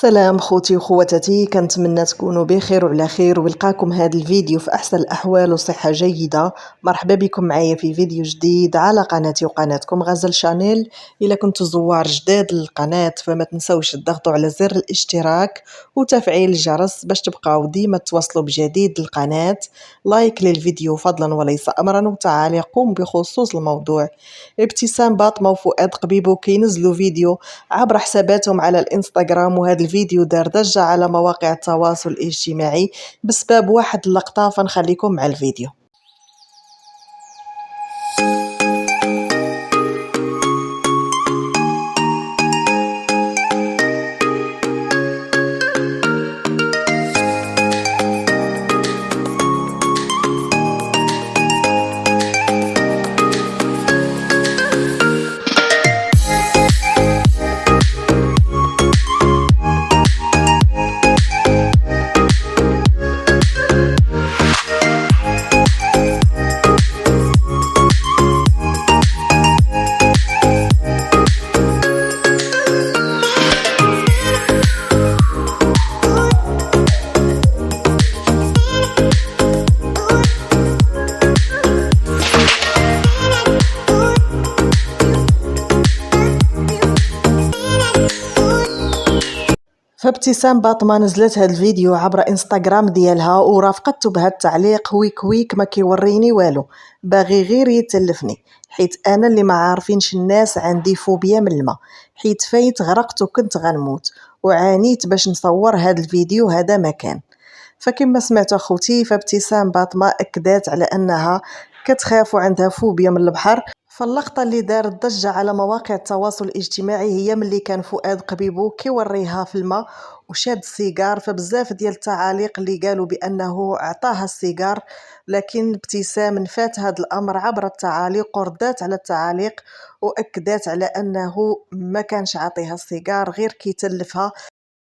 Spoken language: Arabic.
سلام خوتي وخواتاتي، كنتمنى تكونوا بخير وعلى خير ويلقاكم هذا الفيديو في احسن الاحوال وصحه جيده. مرحبا بكم معايا في فيديو جديد على قناتي وقناتكم غزل شانيل. الا كنتوا زوار جداد للقناه فما تنسوش تضغطوا على زر الاشتراك وتفعيل الجرس باش تبقاو ديما تواصلوا بجديد للقناه. لايك للفيديو فضلا وليس امرا، وتعاليقكم بخصوص الموضوع. ابتسام باطمه وفؤاد قبيبو كينزلوا فيديو عبر حساباتهم على الانستغرام، وهذا الفيديو دار ضجة على مواقع التواصل الاجتماعي بسبب واحد اللقطة، فنخليكم مع الفيديو. فابتسام باطمه نزلت هذا الفيديو عبر انستغرام ديالها ورافقته بهذا التعليق: ويك ويك ما كيوريني والو، باغي غير يتلفني، حيت انا اللي ما عارفينش الناس عندي فوبيا من الماء، حيت فايت غرقت وكنت غنموت وعانيت باش نصور هذا الفيديو هذا مكان. فكما سمعت اخوتي، فابتسام باطمه اكدت على انها كتخاف وعندها فوبيا من البحر. فاللقطة اللي دارت ضجة على مواقع التواصل الاجتماعي هي ملي كان فؤاد قبيبو كيوريها في الماء وشاد السيجار، فبزاف ديال التعاليق اللي قالوا بانه عطاها السيجار، لكن ابتسام نفات هذا الامر عبر التعاليق وردات على التعاليق واكدت على انه ما كانش عاطيها السيجار، غير كيتلفها